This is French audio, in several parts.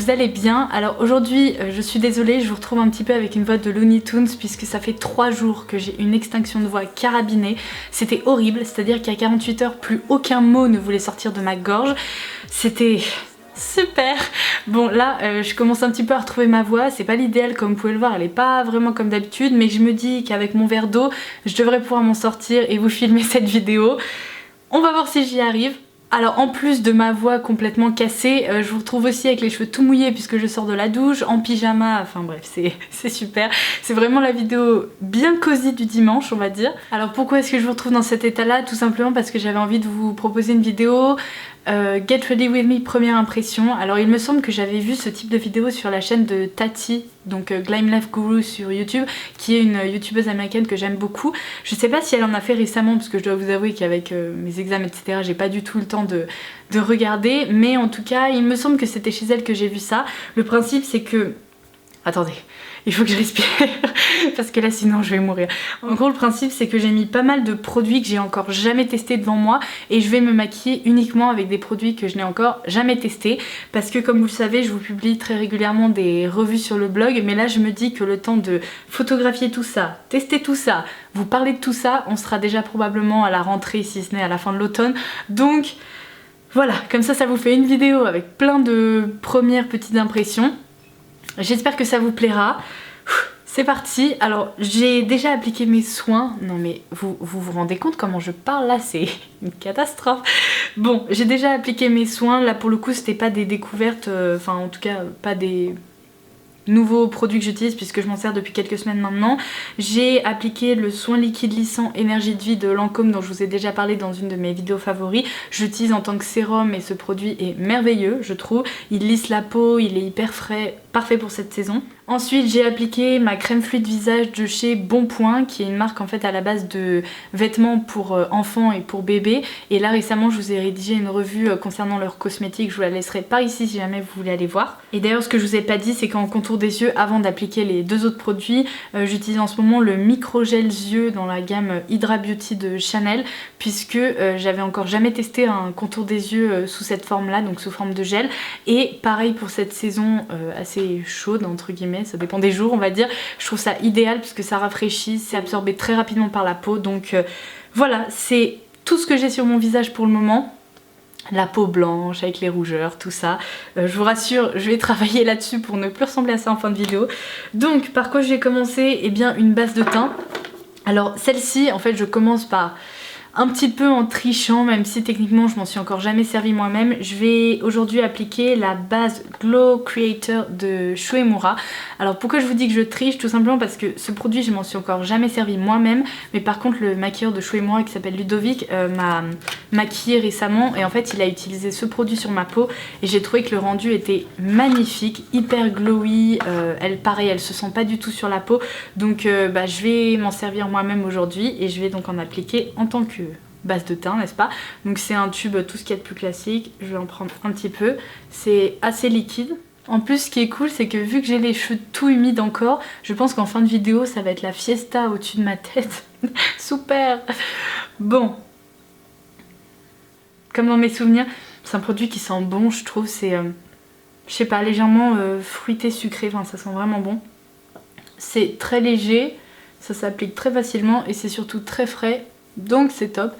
vous allez bien. Alors aujourd'hui je suis désolée, je vous retrouve un petit peu avec une voix de Looney Tunes puisque ça fait 3 jours que j'ai une extinction de voix carabinée. C'était horrible, c'est-à-dire qu'à 48 heures plus aucun mot ne voulait sortir de ma gorge. C'était super. Bon là je commence un petit peu à retrouver ma voix, c'est pas l'idéal comme vous pouvez le voir, elle est pas vraiment comme d'habitude, mais je me dis qu'avec mon verre d'eau je devrais pouvoir m'en sortir et vous filmer cette vidéo. On va voir si j'y arrive. Alors en plus de ma voix complètement cassée, je vous retrouve aussi avec les cheveux tout mouillés puisque je sors de la douche, en pyjama, enfin bref c'est super. C'est vraiment la vidéo bien cosy du dimanche on va dire. Alors pourquoi est-ce que je vous retrouve dans cet état là? Tout simplement parce que j'avais envie de vous proposer une vidéo Get Ready With Me première impression. Alors il me semble que j'avais vu ce type de vidéo sur la chaîne de Tati, donc Glam Life Guru sur YouTube, qui est une youtubeuse américaine que j'aime beaucoup. Je sais pas si elle en a fait récemment parce que je dois vous avouer qu'avec mes examens etc j'ai pas du tout le temps de regarder, mais en tout cas il me semble que c'était chez elle que j'ai vu ça. Le principe c'est que... Attendez, il faut que je respire parce que là sinon je vais mourir. En gros le principe c'est que j'ai mis pas mal de produits que j'ai encore jamais testés devant moi et je vais me maquiller uniquement avec des produits que je n'ai encore jamais testés parce que comme vous le savez je vous publie très régulièrement des revues sur le blog, mais là je me dis que le temps de photographier tout ça, tester tout ça, vous parler de tout ça, on sera déjà probablement à la rentrée si ce n'est à la fin de l'automne, donc voilà, comme ça vous fait une vidéo avec plein de premières petites impressions. J'espère que ça vous plaira. C'est parti. Alors j'ai déjà appliqué mes soins. Non mais vous rendez compte comment je parle là? C'est une catastrophe. Bon, j'ai déjà appliqué mes soins. Là pour le coup c'était pas des découvertes, enfin en tout cas pas des nouveaux produits que j'utilise puisque je m'en sers depuis quelques semaines maintenant. J'ai appliqué le soin liquide lissant énergie de vie de Lancôme dont je vous ai déjà parlé dans une de mes vidéos favoris. Je l'utilise en tant que sérum et ce produit est merveilleux je trouve. Il lisse la peau, il est hyper frais, parfait pour cette saison. Ensuite j'ai appliqué ma crème fluide visage de chez Bonpoint qui est une marque en fait à la base de vêtements pour enfants et pour bébés, et là récemment je vous ai rédigé une revue concernant leurs cosmétiques, je vous la laisserai par ici si jamais vous voulez aller voir. Et d'ailleurs ce que je vous ai pas dit c'est qu'en contour des yeux, avant d'appliquer les deux autres produits, j'utilise en ce moment le micro gel yeux dans la gamme Hydra Beauty de Chanel puisque j'avais encore jamais testé un contour des yeux sous cette forme là, donc sous forme de gel, et pareil pour cette saison assez chaude entre guillemets, ça dépend des jours on va dire, je trouve ça idéal puisque ça rafraîchit, c'est absorbé très rapidement par la peau, donc voilà, c'est tout ce que j'ai sur mon visage pour le moment. La peau blanche avec les rougeurs, tout ça. Je vous rassure, je vais travailler là-dessus pour ne plus ressembler à ça en fin de vidéo. Donc par quoi je vais commencer? Eh bien une base de teint. Alors celle-ci en fait je commence par un petit peu en trichant, même si techniquement je m'en suis encore jamais servi moi-même. Je vais aujourd'hui appliquer la base Glow Creator de Shuemura. Alors pourquoi je vous dis que je triche? Tout simplement parce que ce produit je m'en suis encore jamais servi moi-même, mais par contre le maquilleur de Shuemura qui s'appelle Ludovic m'a maquillé récemment et en fait il a utilisé ce produit sur ma peau et j'ai trouvé que le rendu était magnifique, hyper glowy, pareil elle se sent pas du tout sur la peau, donc je vais m'en servir moi-même aujourd'hui et je vais donc en appliquer en tant que base de teint, n'est-ce pas? Donc c'est un tube tout ce qu'il y a de plus classique, je vais en prendre un petit peu, c'est assez liquide. En plus ce qui est cool c'est que vu que j'ai les cheveux tout humides encore, je pense qu'en fin de vidéo ça va être la fiesta au-dessus de ma tête. Super. Bon, comme dans mes souvenirs, c'est un produit qui sent bon je trouve, c'est je sais pas, légèrement fruité sucré, enfin ça sent vraiment bon. C'est très léger, ça s'applique très facilement et c'est surtout très frais, donc c'est top.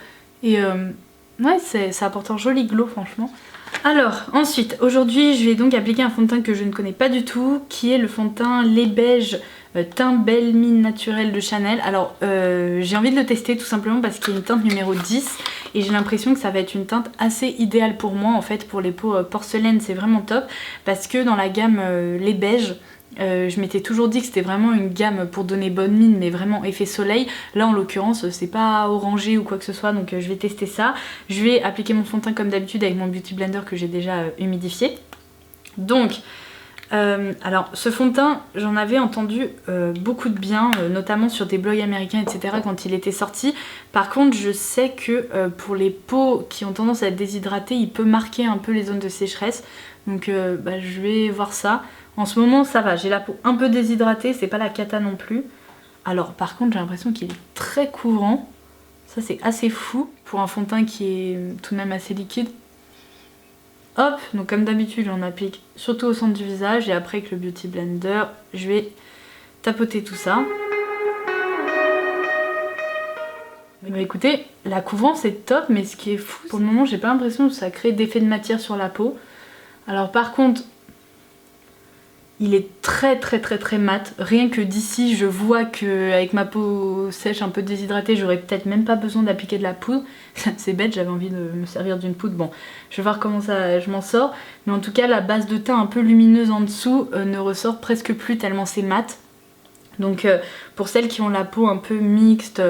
Et ouais, ça apporte un joli glow franchement. Alors ensuite, aujourd'hui je vais donc appliquer un fond de teint que je ne connais pas du tout, qui est le fond de teint lait beige teint Belle Mine Naturelle de Chanel. Alors j'ai envie de le tester tout simplement parce qu'il y a une teinte numéro 10 et j'ai l'impression que ça va être une teinte assez idéale pour moi en fait, pour les peaux porcelaine c'est vraiment top parce que dans la gamme lait beige, je m'étais toujours dit que c'était vraiment une gamme pour donner bonne mine mais vraiment effet soleil. Là en l'occurrence c'est pas orangé ou quoi que ce soit, donc je vais tester ça. Je vais appliquer mon fond de teint comme d'habitude avec mon Beauty Blender que j'ai déjà humidifié. Donc alors ce fond de teint j'en avais entendu beaucoup de bien, notamment sur des blogs américains etc quand il était sorti. Par contre je sais que pour les peaux qui ont tendance à être déshydratées il peut marquer un peu les zones de sécheresse, donc je vais voir ça. En ce moment ça va, j'ai la peau un peu déshydratée, c'est pas la cata non plus. Alors par contre j'ai l'impression qu'il est très couvrant, ça c'est assez fou pour un fond de teint qui est tout de même assez liquide. Hop, donc comme d'habitude on applique surtout au centre du visage et après avec le Beauty Blender je vais tapoter tout ça. Bah écoutez, la couvrance est top, mais ce qui est fou, pour le moment j'ai pas l'impression que ça crée d'effet de matière sur la peau. Alors par contre, il est très mat. Rien que d'ici, je vois qu'avec ma peau sèche, un peu déshydratée, j'aurais peut-être même pas besoin d'appliquer de la poudre. C'est bête, j'avais envie de me servir d'une poudre. Bon, je vais voir comment ça, je m'en sors. Mais en tout cas, la base de teint un peu lumineuse en dessous ne ressort presque plus tellement c'est mat. Donc pour celles qui ont la peau un peu mixte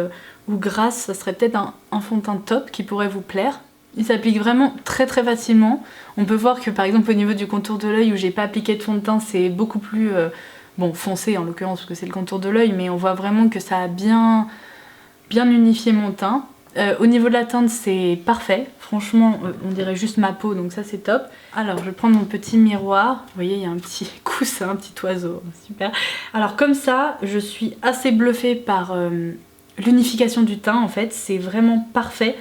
ou grasse, ça serait peut-être un fond de teint top qui pourrait vous plaire. Il s'applique vraiment très facilement. On peut voir que par exemple au niveau du contour de l'œil où j'ai pas appliqué de fond de teint, c'est beaucoup plus bon, foncé en l'occurrence parce que c'est le contour de l'œil, mais on voit vraiment que ça a bien unifié mon teint. Au niveau de la teinte c'est parfait, franchement on dirait juste ma peau, donc ça c'est top. Alors je vais prendre mon petit miroir, vous voyez il y a un petit coussin, un petit oiseau, super. Alors comme ça je suis assez bluffée par l'unification du teint en fait, c'est vraiment parfait.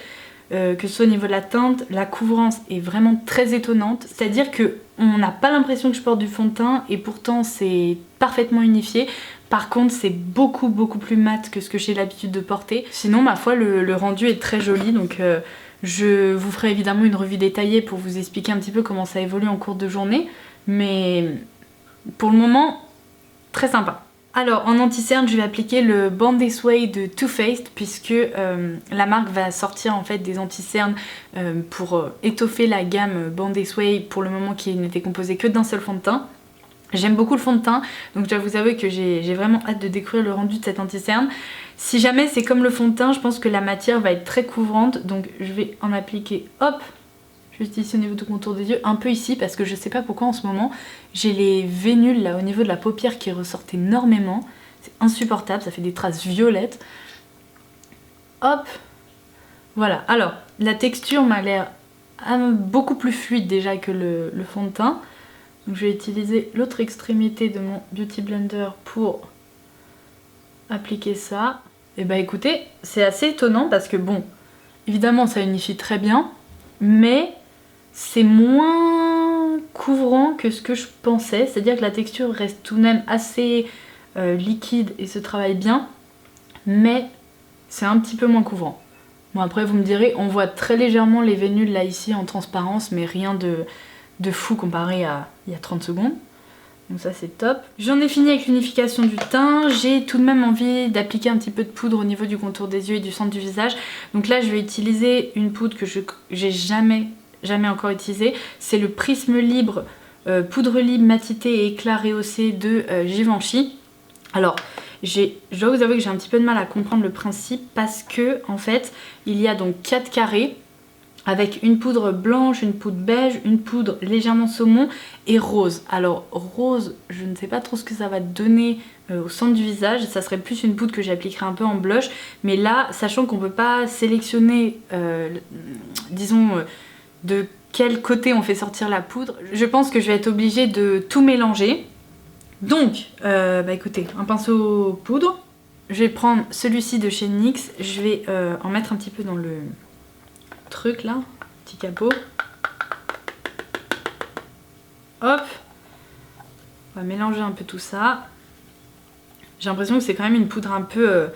Que ce soit au niveau de la teinte, la couvrance est vraiment très étonnante. C'est-à-dire qu'on n'a pas l'impression que je porte du fond de teint et pourtant c'est parfaitement unifié. Par contre c'est beaucoup plus mat que ce que j'ai l'habitude de porter. Sinon ma foi le rendu est très joli, donc je vous ferai évidemment une revue détaillée pour vous expliquer un petit peu comment ça évolue en cours de journée. Mais pour le moment, très sympa. Alors en anti-cerne je vais appliquer le Born This Way de Too Faced puisque la marque va sortir en fait des anti-cernes pour étoffer la gamme Born This Way pour le moment qui n'était composée que d'un seul fond de teint. J'aime beaucoup le fond de teint, donc je dois vous avouer que j'ai vraiment hâte de découvrir le rendu de cet anti-cerne. Si jamais c'est comme le fond de teint, je pense que la matière va être très couvrante, donc je vais en appliquer, hop, juste ici au niveau du contour des yeux, un peu ici parce que je sais pas pourquoi en ce moment j'ai les vénules là au niveau de la paupière qui ressortent énormément. C'est insupportable, ça fait des traces violettes. Hop, voilà. Alors la texture m'a l'air beaucoup plus fluide déjà que le fond de teint. Donc je vais utiliser l'autre extrémité de mon Beauty Blender pour appliquer ça. Et bah écoutez, c'est assez étonnant parce que bon, évidemment ça unifie très bien, mais c'est moins couvrant que ce que je pensais, c'est-à-dire que la texture reste tout de même assez liquide et se travaille bien, mais c'est un petit peu moins couvrant. Bon après vous me direz, on voit très légèrement les vénules là ici en transparence, mais rien de fou comparé à il y a 30 secondes. Donc ça c'est top. J'en ai fini avec l'unification du teint. J'ai tout de même envie d'appliquer un petit peu de poudre au niveau du contour des yeux et du centre du visage. Donc là je vais utiliser une poudre que j'ai jamais encore utilisée. C'est le Prisme Libre poudre libre matité et éclat rehaussé de Givenchy. Alors je dois vous avouer que j'ai un petit peu de mal à comprendre le principe parce que en fait il y a donc 4 carrés avec une poudre blanche, une poudre beige, une poudre légèrement saumon et rose. Alors rose, je ne sais pas trop ce que ça va donner au centre du visage, ça serait plus une poudre que j'appliquerai un peu en blush, mais là, sachant qu'on ne peut pas sélectionner, disons, de quel côté on fait sortir la poudre, je pense que je vais être obligée de tout mélanger. Donc, bah écoutez, un pinceau poudre, je vais prendre celui-ci de chez NYX, je vais en mettre un petit peu dans le truc là, petit capot. Hop, on va mélanger un peu tout ça. J'ai l'impression que c'est quand même une poudre un peu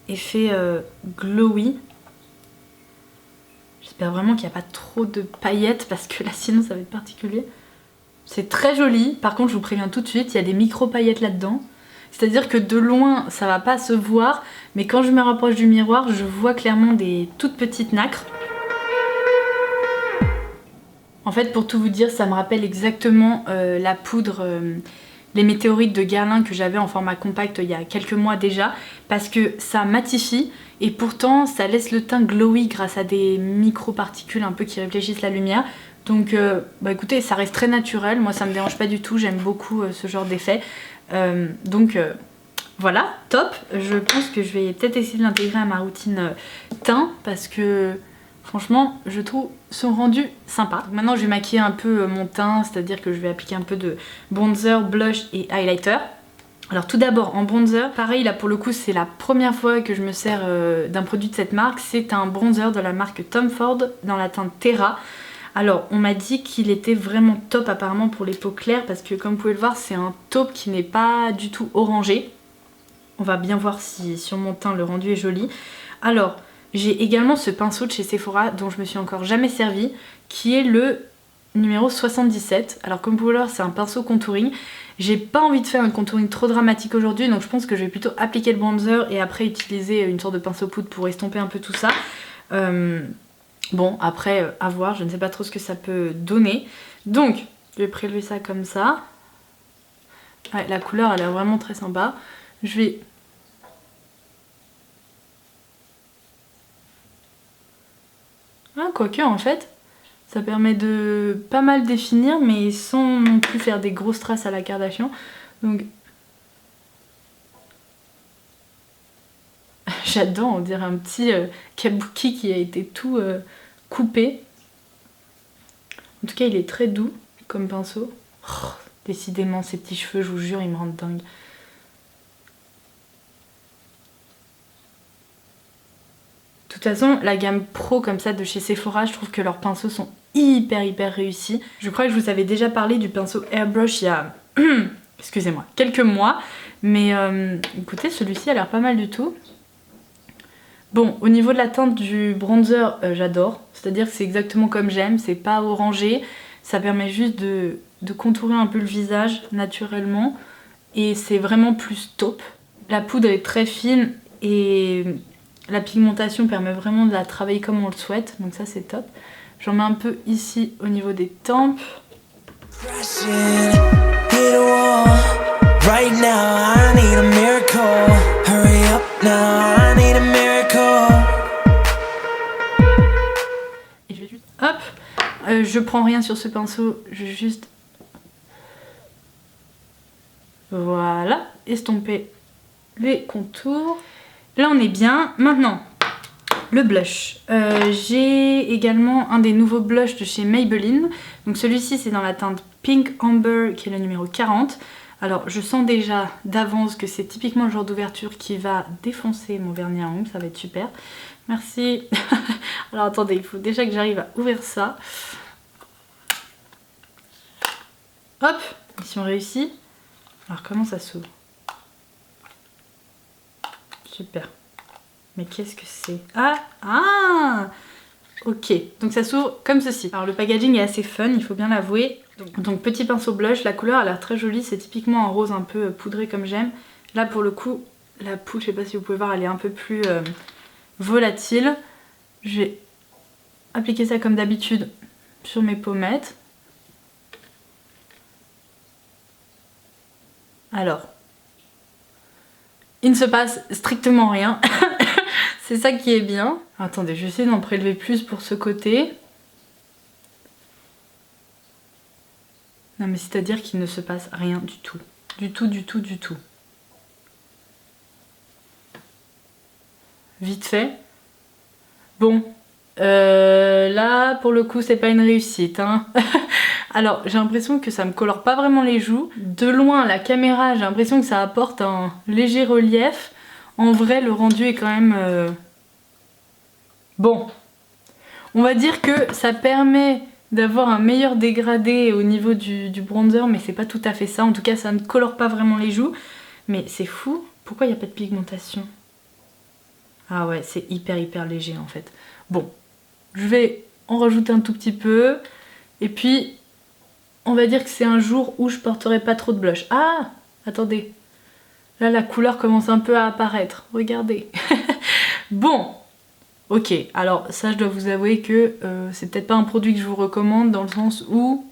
effet glowy. J'espère vraiment qu'il n'y a pas trop de paillettes parce que là sinon ça va être particulier. C'est très joli, par contre je vous préviens tout de suite, il y a des micro paillettes là-dedans. C'est-à-dire que de loin ça va pas se voir, mais quand je me rapproche du miroir je vois clairement des toutes petites nacres. En fait pour tout vous dire ça me rappelle exactement la poudre, les météorites de Guerlain que j'avais en format compact il y a quelques mois déjà, parce que ça matifie et pourtant ça laisse le teint glowy grâce à des micro-particules un peu qui réfléchissent la lumière. Donc bah écoutez, ça reste très naturel, moi ça me dérange pas du tout, j'aime beaucoup ce genre d'effet. Voilà, top. Je pense que je vais peut-être essayer de l'intégrer à ma routine teint parce que franchement je trouve son rendu sympa. Donc maintenant je vais maquiller un peu mon teint, c'est-à-dire que je vais appliquer un peu de bronzer, blush et highlighter. Alors tout d'abord en bronzer, pareil là pour le coup c'est la première fois que je me sers d'un produit de cette marque. C'est un bronzer de la marque Tom Ford dans la teinte Terra. Alors on m'a dit qu'il était vraiment top apparemment pour les peaux claires parce que comme vous pouvez le voir c'est un taupe qui n'est pas du tout orangé. On va bien voir si sur mon teint le rendu est joli. Alors j'ai également ce pinceau de chez Sephora dont je me suis encore jamais servi qui est le numéro 77. Alors comme vous pouvez le voir c'est un pinceau contouring. J'ai pas envie de faire un contouring trop dramatique aujourd'hui donc je pense que je vais plutôt appliquer le bronzer et après utiliser une sorte de pinceau poudre pour estomper un peu tout ça. Bon après à voir, je ne sais pas trop ce que ça peut donner. Donc je vais prélever ça comme ça. Ouais, la couleur elle est vraiment très sympa. Je vais... Ah quoique en fait ça permet de pas mal définir mais sans non plus faire des grosses traces à la Kardashian. Donc j'adore, on dirait un petit kabuki qui a été tout coupé. En tout cas il est très doux comme pinceau. Oh, décidément ces petits cheveux je vous jure ils me rendent dingue. De toute façon, la gamme pro comme ça de chez Sephora, je trouve que leurs pinceaux sont hyper réussis. Je crois que je vous avais déjà parlé du pinceau Airbrush il y a, excusez-moi, quelques mois. Mais écoutez, celui-ci a l'air pas mal du tout. Bon, au niveau de la teinte du bronzer, j'adore. C'est-à-dire que c'est exactement comme j'aime, c'est pas orangé. Ça permet juste de contourer un peu le visage naturellement. Et c'est vraiment plus taupe. La poudre est très fine et... la pigmentation permet vraiment de la travailler comme on le souhaite, donc ça c'est top. J'en mets un peu ici au niveau des tempes. Et je vais juste... Hop, je prends rien sur ce pinceau, je vais juste... Voilà, estomper les contours. Là on est bien. Maintenant, le blush. J'ai également un des nouveaux blushs de chez Maybelline. Donc celui-ci c'est dans la teinte Pink Amber qui est le numéro 40. Alors je sens déjà d'avance que c'est typiquement le genre d'ouverture qui va défoncer mon vernis à ongles. Ça va être super. Merci. Alors attendez, il faut déjà que j'arrive à ouvrir ça. Hop, mission réussie. Alors comment ça s'ouvre? Super. Mais qu'est-ce que c'est? Ah, ok, donc ça s'ouvre comme ceci. Alors le packaging est assez fun, il faut bien l'avouer. Donc petit pinceau blush, la couleur a l'air très jolie, c'est typiquement un rose un peu poudré comme j'aime. Là pour le coup, la poudre, je sais pas si vous pouvez voir, elle est un peu plus volatile. Je vais appliquer ça comme d'habitude sur mes pommettes. Alors, il ne se passe strictement rien. C'est ça qui est bien. Attendez, je vais essayer d'en prélever plus pour ce côté. Non mais c'est-à-dire qu'il ne se passe rien du tout. Du tout. Vite fait. Bon. Là, pour le coup, c'est pas une réussite. Hein. Alors, j'ai l'impression que ça me colore pas vraiment les joues. De loin, la caméra, j'ai l'impression que ça apporte un léger relief. En vrai, le rendu est quand même... Bon. On va dire que ça permet d'avoir un meilleur dégradé au niveau du bronzer, mais c'est pas tout à fait ça. En tout cas, ça ne colore pas vraiment les joues. Mais c'est fou. Pourquoi il n'y a pas de pigmentation? Ah ouais, c'est hyper léger en fait. Bon, je vais en rajouter un tout petit peu. Et puis, on va dire que c'est un jour où je porterai pas trop de blush. Ah, attendez. Là, la couleur commence un peu à apparaître. Regardez. Bon, ok. Alors, ça, je dois vous avouer que c'est peut-être pas un produit que je vous recommande dans le sens où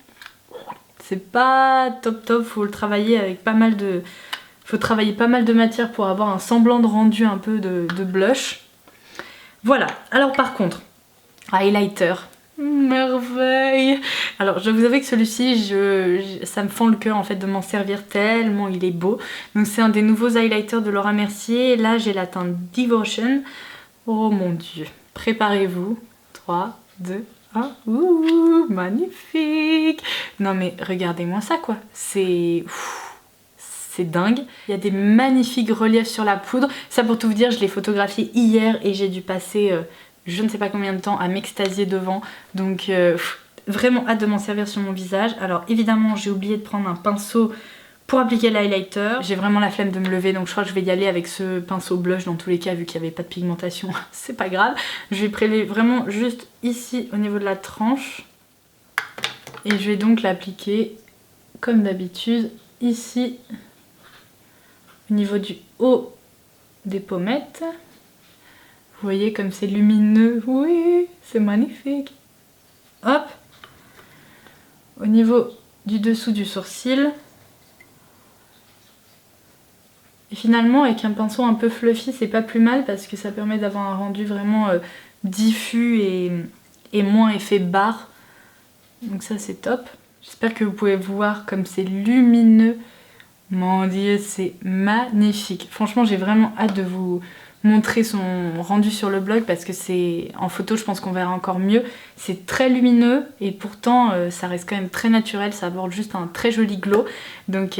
c'est pas top. Faut le travailler avec pas mal de... Faut travailler pas mal de matière pour avoir un semblant de rendu un peu de blush. Voilà. Alors, par contre, highlighter. Merveille. Alors je dois vous avouer que celui-ci, ça me fend le cœur en fait de m'en servir tellement il est beau. Donc c'est un des nouveaux highlighters de Laura Mercier. Là j'ai la teinte Devotion. Oh mon dieu. Préparez-vous. 3, 2, 1. Ouh, magnifique. Non mais regardez-moi ça quoi. C'est dingue. Il y a des magnifiques reliefs sur la poudre. Ça pour tout vous dire, je l'ai photographié hier et j'ai dû passer... je ne sais pas combien de temps à m'extasier devant, donc vraiment hâte de m'en servir sur mon visage. Alors évidemment j'ai oublié de prendre un pinceau pour appliquer l'highlighter. J'ai vraiment la flemme de me lever, donc je crois que je vais y aller avec ce pinceau blush dans tous les cas vu qu'il n'y avait pas de pigmentation. C'est pas grave. Je vais prélever vraiment juste ici au niveau de la tranche. Et je vais donc l'appliquer comme d'habitude ici au niveau du haut des pommettes. Vous voyez comme c'est lumineux. Oui, c'est magnifique. Hop. Au niveau du dessous du sourcil. Et finalement avec un pinceau un peu fluffy c'est pas plus mal parce que ça permet d'avoir un rendu vraiment diffus et moins effet barre. Donc ça c'est top. J'espère que vous pouvez voir comme c'est lumineux. Mon dieu c'est magnifique. Franchement j'ai vraiment hâte de vous montrer son rendu sur le blog parce que c'est en photo je pense qu'on verra encore mieux. C'est très lumineux et pourtant ça reste quand même très naturel. Ça apporte juste un très joli glow. Donc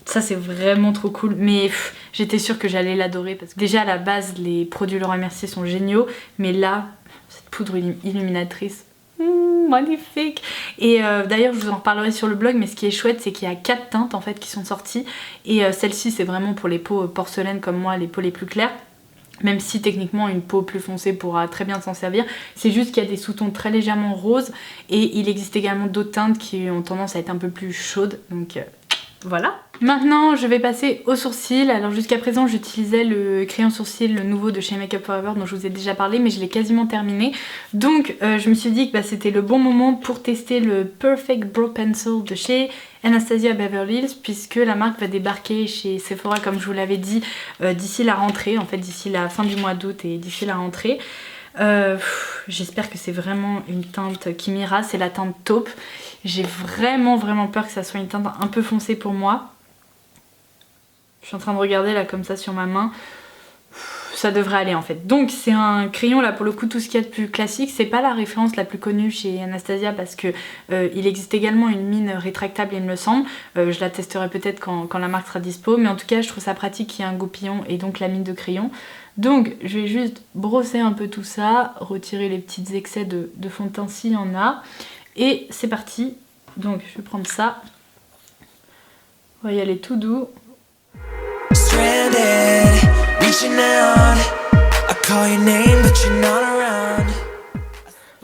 ça c'est vraiment trop cool, mais j'étais sûre que j'allais l'adorer parce que déjà à la base les produits Laura Mercier sont géniaux, mais là cette poudre illuminatrice, magnifique. Et d'ailleurs je vous en reparlerai sur le blog, mais ce qui est chouette c'est qu'il y a 4 teintes en fait qui sont sorties et celle-ci c'est vraiment pour les peaux porcelaine comme moi, les peaux les plus claires. Même si techniquement une peau plus foncée pourra très bien s'en servir, c'est juste qu'il y a des sous-tons très légèrement roses et il existe également d'autres teintes qui ont tendance à être un peu plus chaudes, donc voilà. Maintenant je vais passer aux sourcils. Alors jusqu'à présent j'utilisais le crayon sourcil le nouveau de chez Make Up For Ever dont je vous ai déjà parlé, mais je l'ai quasiment terminé. Donc je me suis dit que c'était le bon moment pour tester le Perfect Brow Pencil de chez Anastasia Beverly Hills, puisque la marque va débarquer chez Sephora comme je vous l'avais dit d'ici la rentrée, en fait d'ici la fin du mois d'août et d'ici la rentrée. J'espère que c'est vraiment une teinte qui m'ira, c'est la teinte taupe. J'ai vraiment peur que ça soit une teinte un peu foncée pour moi. Je suis en train de regarder là comme ça sur ma main. Ça devrait aller en fait. Donc c'est un crayon là pour le coup tout ce qu'il y a de plus classique. C'est pas la référence la plus connue chez Anastasia parce que il existe également une mine rétractable il me semble. Je la testerai peut-être quand la marque sera dispo. Mais en tout cas je trouve ça pratique qu'il y ait un goupillon et donc la mine de crayon. Donc je vais juste brosser un peu tout ça, retirer les petits excès de fond de teint s'il y en a. Et c'est parti. Donc je vais prendre ça. On va y aller tout doux.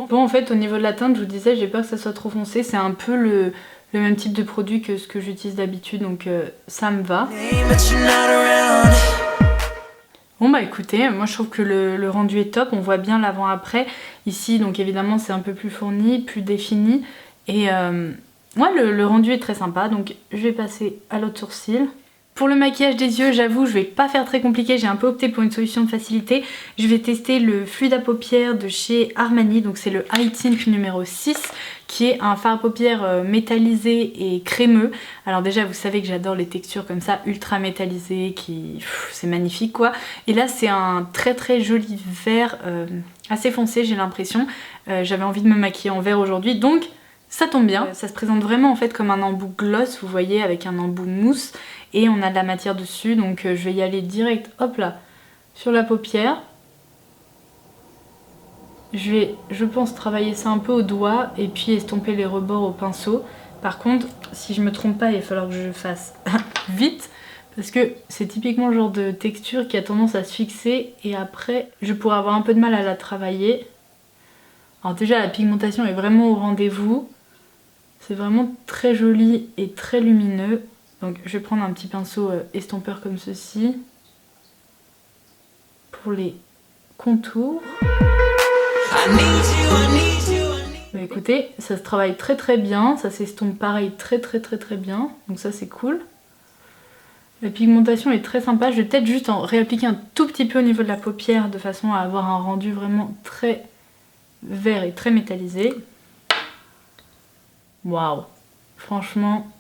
Bon en fait au niveau de la teinte je vous disais j'ai peur que ça soit trop foncé. C'est un peu le même type de produit que ce que j'utilise d'habitude, donc ça me va. Bon bah écoutez, moi je trouve que le rendu est top, on voit bien l'avant-après. Ici donc évidemment c'est un peu plus fourni, plus défini. Et ouais, le rendu est très sympa, donc je vais passer à l'autre sourcil. Pour le maquillage des yeux, j'avoue, je vais pas faire très compliqué, j'ai un peu opté pour une solution de facilité. Je vais tester le fluide à paupières de chez Armani, donc c'est le High Tint numéro 6, qui est un fard à paupières métallisé et crémeux. Alors déjà, vous savez que j'adore les textures comme ça, ultra métallisées, c'est magnifique quoi. Et là, c'est un très joli vert, assez foncé, j'ai l'impression. J'avais envie de me maquiller en vert aujourd'hui, donc ça tombe bien. Ça se présente vraiment en fait comme un embout gloss, vous voyez, avec un embout mousse. Et on a de la matière dessus, donc je vais y aller direct, hop là, sur la paupière. Je vais, je pense, travailler ça un peu au doigt et puis estomper les rebords au pinceau. Par contre, si je me trompe pas, il va falloir que je fasse vite, parce que c'est typiquement le genre de texture qui a tendance à se fixer et après, je pourrais avoir un peu de mal à la travailler. Alors déjà, la pigmentation est vraiment au rendez-vous. C'est vraiment très joli et très lumineux. Donc je vais prendre un petit pinceau estompeur comme ceci pour les contours. Mais écoutez, ça se travaille très bien, ça s'estompe pareil très bien, donc ça c'est cool. La pigmentation est très sympa, je vais peut-être juste en réappliquer un tout petit peu au niveau de la paupière de façon à avoir un rendu vraiment très vert et très métallisé. Waouh, franchement...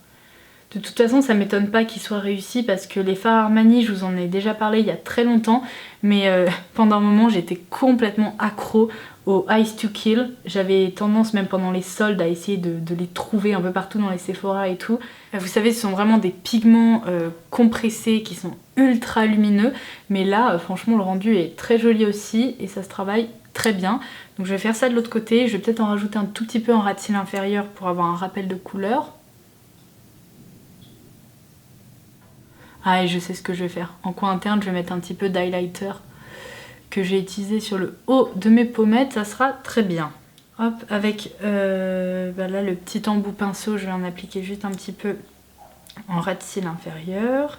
De toute façon ça m'étonne pas qu'il soit réussi parce que les fards Armani, je vous en ai déjà parlé il y a très longtemps, mais pendant un moment j'étais complètement accro aux Eyes to Kill. J'avais tendance même pendant les soldes à essayer de les trouver un peu partout dans les Sephora et tout. Vous savez ce sont vraiment des pigments compressés qui sont ultra lumineux, mais là franchement le rendu est très joli aussi et ça se travaille très bien. Donc je vais faire ça de l'autre côté, je vais peut-être en rajouter un tout petit peu en ras de cils inférieur pour avoir un rappel de couleur. Ah et je sais ce que je vais faire. En coin interne je vais mettre un petit peu d'highlighter que j'ai utilisé sur le haut de mes pommettes, ça sera très bien. Hop, avec là le petit embout pinceau, je vais en appliquer juste un petit peu en ras de cils inférieur.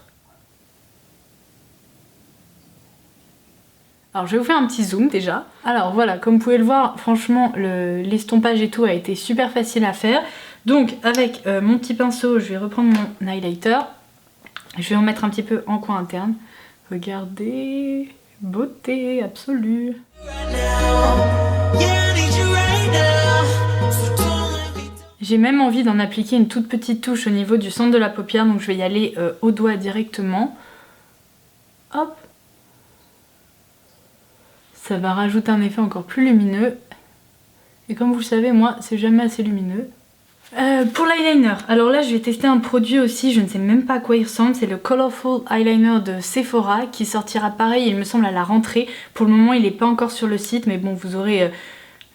Alors je vais vous faire un petit zoom déjà. Alors voilà, comme vous pouvez le voir, franchement l'estompage et tout a été super facile à faire. Donc avec mon petit pinceau, je vais reprendre mon highlighter. Je vais en mettre un petit peu en coin interne. Regardez, beauté absolue. J'ai même envie d'en appliquer une toute petite touche au niveau du centre de la paupière, donc je vais y aller au doigt directement. Hop. Ça va rajouter un effet encore plus lumineux. Et comme vous le savez, moi, c'est jamais assez lumineux. Pour l'eyeliner, alors là je vais tester un produit aussi, je ne sais même pas à quoi il ressemble, c'est le Colorful Eyeliner de Sephora qui sortira pareil, il me semble à la rentrée. Pour le moment il n'est pas encore sur le site, mais bon vous aurez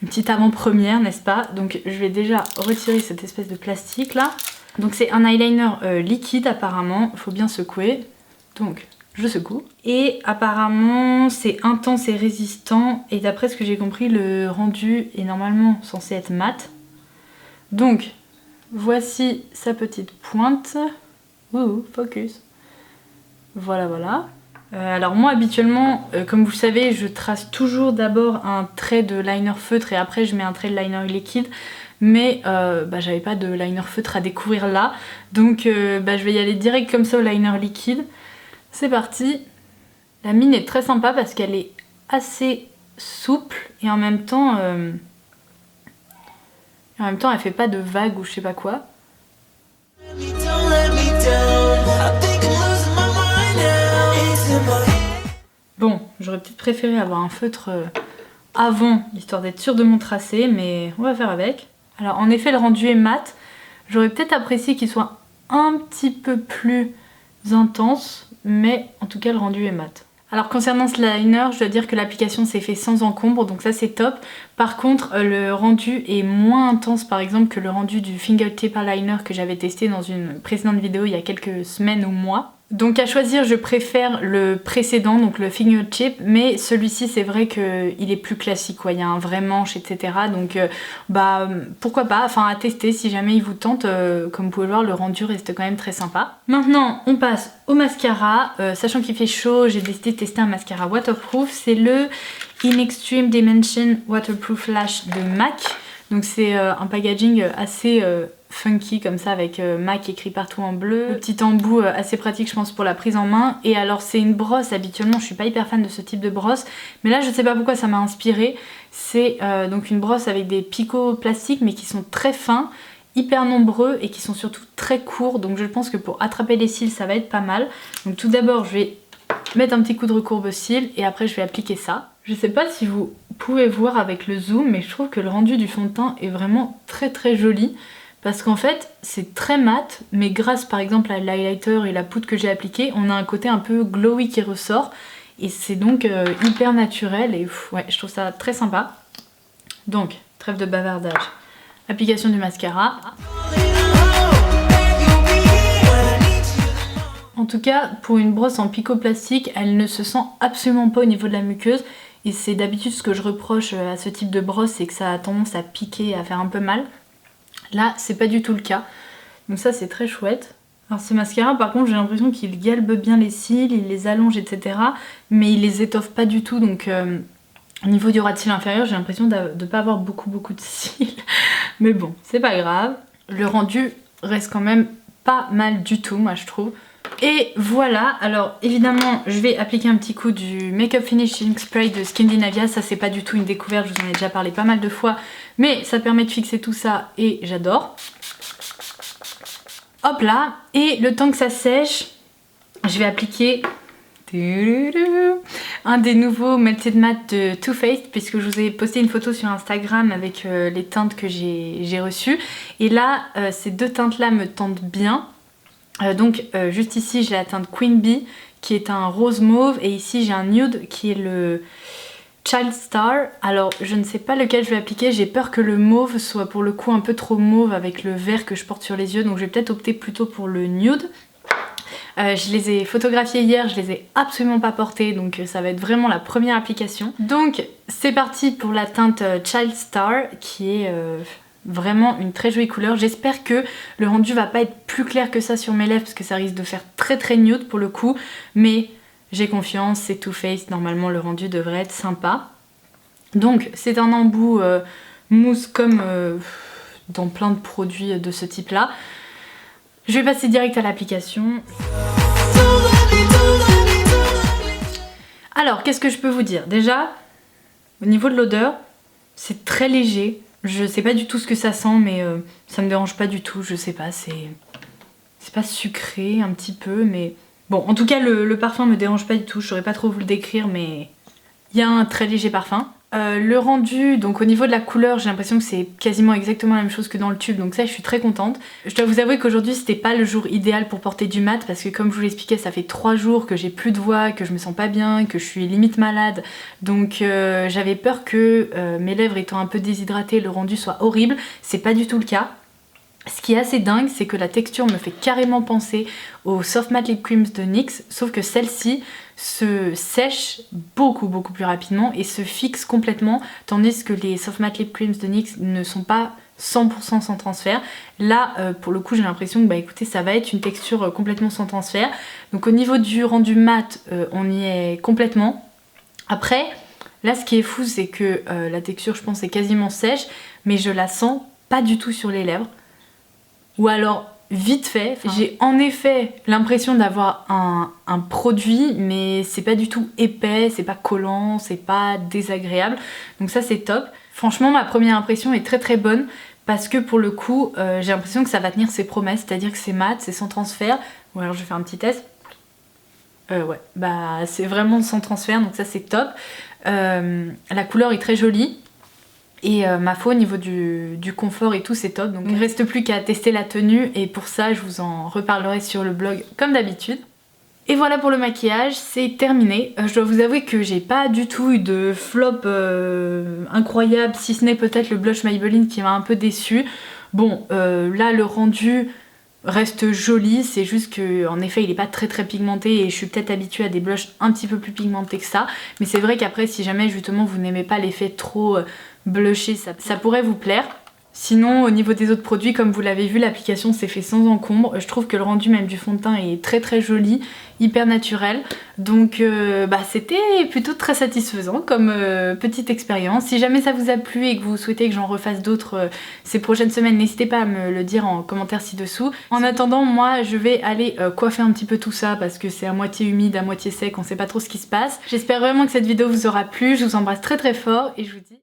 une petite avant-première, n'est-ce pas? Donc je vais déjà retirer cette espèce de plastique là. Donc c'est un eyeliner liquide apparemment, il faut bien secouer. Donc je secoue. Et apparemment c'est intense et résistant, et d'après ce que j'ai compris le rendu est normalement censé être mat. Donc voici sa petite pointe. Ouh, focus. Voilà, voilà. Alors moi habituellement, comme vous le savez, je trace toujours d'abord un trait de liner feutre et après je mets un trait de liner liquide. Mais j'avais pas de liner feutre à découvrir là. Donc je vais y aller direct comme ça au liner liquide. C'est parti. La mine est très sympa parce qu'elle est assez souple et en même temps elle fait pas de vagues ou je sais pas quoi. Bon, j'aurais peut-être préféré avoir un feutre avant, histoire d'être sûre de mon tracé, mais on va faire avec. Alors en effet le rendu est mat, j'aurais peut-être apprécié qu'il soit un petit peu plus intense, mais en tout cas le rendu est mat. Alors concernant ce liner, je dois dire que l'application s'est fait sans encombre, donc ça c'est top. Par contre, le rendu est moins intense par exemple que le rendu du Fingertip Eyeliner que j'avais testé dans une précédente vidéo il y a quelques semaines ou mois. Donc à choisir, je préfère le précédent, donc le Fingertip, mais celui-ci c'est vrai qu'il est plus classique, quoi. Il y a un vrai manche, etc. Donc pourquoi pas, enfin à tester si jamais il vous tente. Comme vous pouvez le voir, le rendu reste quand même très sympa. Maintenant, on passe au mascara. Sachant qu'il fait chaud, j'ai décidé de tester un mascara waterproof. C'est le In Extreme Dimension Waterproof Lash de MAC. Donc c'est un packaging assez funky comme ça avec MAC écrit partout en bleu. Le petit embout assez pratique je pense pour la prise en main. Et alors c'est une brosse, habituellement je suis pas hyper fan de ce type de brosse. Mais là je sais pas pourquoi ça m'a inspiré. C'est donc une brosse avec des picots plastiques mais qui sont très fins, hyper nombreux et qui sont surtout très courts. Donc je pense que pour attraper les cils ça va être pas mal. Donc tout d'abord je vais mettre un petit coup de recourbe cils et après je vais appliquer ça. Je sais pas si vous pouvez voir avec le zoom, mais je trouve que le rendu du fond de teint est vraiment très très joli. Parce qu'en fait, c'est très mat, mais grâce par exemple à l'highlighter et la poudre que j'ai appliquée, on a un côté un peu glowy qui ressort. Et c'est donc hyper naturel et ouais, je trouve ça très sympa. Donc, trêve de bavardage. Application du mascara. En tout cas, pour une brosse en picot plastique, elle ne se sent absolument pas au niveau de la muqueuse. Et c'est d'habitude ce que je reproche à ce type de brosse, c'est que ça a tendance à piquer et à faire un peu mal. Là, c'est pas du tout le cas. Donc ça, c'est très chouette. Alors ce mascara, par contre, j'ai l'impression qu'il galbe bien les cils, il les allonge, etc. Mais il les étoffe pas du tout. Donc au niveau du ras de cils inférieur, j'ai l'impression de pas avoir beaucoup de cils. Mais bon, c'est pas grave. Le rendu reste quand même pas mal du tout, moi je trouve. Et voilà, alors évidemment je vais appliquer un petit coup du Makeup Finishing Spray de Skindinavia. Ça c'est pas du tout une découverte, je vous en ai déjà parlé pas mal de fois, mais ça permet de fixer tout ça et j'adore. Hop là, et le temps que ça sèche, je vais appliquer un des nouveaux Melted Matte de Too Faced, puisque je vous ai posté une photo sur Instagram avec les teintes que j'ai reçues. Et là, ces deux teintes là me tentent bien. Donc juste ici j'ai la teinte Queen Bee qui est un rose mauve et ici j'ai un nude qui est le Child Star. Alors je ne sais pas lequel je vais appliquer, j'ai peur que le mauve soit pour le coup un peu trop mauve avec le vert que je porte sur les yeux, donc je vais peut-être opter plutôt pour le nude. Je les ai photographiés hier, je les ai absolument pas portés, donc ça va être vraiment la première application. Donc c'est parti pour la teinte Child Star qui est vraiment une très jolie couleur. J'espère que le rendu va pas être plus clair que ça sur mes lèvres parce que ça risque de faire très nude pour le coup, mais j'ai confiance, c'est Too Faced, normalement le rendu devrait être sympa. Donc c'est un embout mousse comme dans plein de produits de ce type là. Je vais passer direct à l'application. Alors, qu'est-ce que je peux vous dire? Déjà, au niveau de l'odeur, c'est très léger. Je sais pas du tout ce que ça sent, mais ça me dérange pas du tout. Je sais pas, c'est pas sucré un petit peu, mais bon, en tout cas, le parfum me dérange pas du tout. Je saurais pas trop vous le décrire, mais il y a un très léger parfum. Le rendu, donc au niveau de la couleur, j'ai l'impression que c'est quasiment exactement la même chose que dans le tube, donc ça je suis très contente. Je dois vous avouer qu'aujourd'hui c'était pas le jour idéal pour porter du mat parce que comme je vous l'expliquais, ça fait 3 jours que j'ai plus de voix, que je me sens pas bien, que je suis limite malade, donc j'avais peur que mes lèvres étant un peu déshydratées, le rendu soit horrible. C'est pas du tout le cas. Ce qui est assez dingue, c'est que la texture me fait carrément penser aux Soft Matte Lip Creams de NYX, sauf que celle-ci se sèche beaucoup plus rapidement et se fixe complètement, tandis que les Soft Matte Lip Creams de NYX ne sont pas 100% sans transfert. Là, pour le coup, j'ai l'impression que bah écoutez, ça va être une texture complètement sans transfert. Donc au niveau du rendu mat, on y est complètement. Après, là ce qui est fou, c'est que la texture, je pense, est quasiment sèche, mais je la sens pas du tout sur les lèvres. Ou alors vite fait, j'ai en effet l'impression d'avoir un produit, mais c'est pas du tout épais, c'est pas collant, c'est pas désagréable, donc ça c'est top. Franchement ma première impression est très bonne parce que pour le coup j'ai l'impression que ça va tenir ses promesses, c'est-à-dire que c'est mat, c'est sans transfert. Ou alors je vais faire un petit test. Ouais, bah c'est vraiment sans transfert, donc ça c'est top. La couleur est très jolie. Et ma foi, au niveau du confort et tout, c'est top. Donc il ne reste plus qu'à tester la tenue et pour ça, je vous en reparlerai sur le blog comme d'habitude. Et voilà pour le maquillage, c'est terminé. Je dois vous avouer que j'ai pas du tout eu de flop incroyable, si ce n'est peut-être le blush Maybelline qui m'a un peu déçue. Bon, là le rendu reste joli, c'est juste qu'en effet il est pas très pigmenté et je suis peut-être habituée à des blushs un petit peu plus pigmentés que ça. Mais c'est vrai qu'après si jamais justement vous n'aimez pas l'effet trop blushé, ça pourrait vous plaire. Sinon au niveau des autres produits, comme vous l'avez vu, l'application s'est fait sans encombre. Je trouve que le rendu même du fond de teint est très joli, hyper naturel. Donc bah, c'était plutôt très satisfaisant comme petite expérience. Si jamais ça vous a plu et que vous souhaitez que j'en refasse d'autres ces prochaines semaines, n'hésitez pas à me le dire en commentaire ci-dessous. En attendant, moi je vais aller coiffer un petit peu tout ça parce que c'est à moitié humide, à moitié sec, on sait pas trop ce qui se passe. J'espère vraiment que cette vidéo vous aura plu, je vous embrasse très fort et je vous dis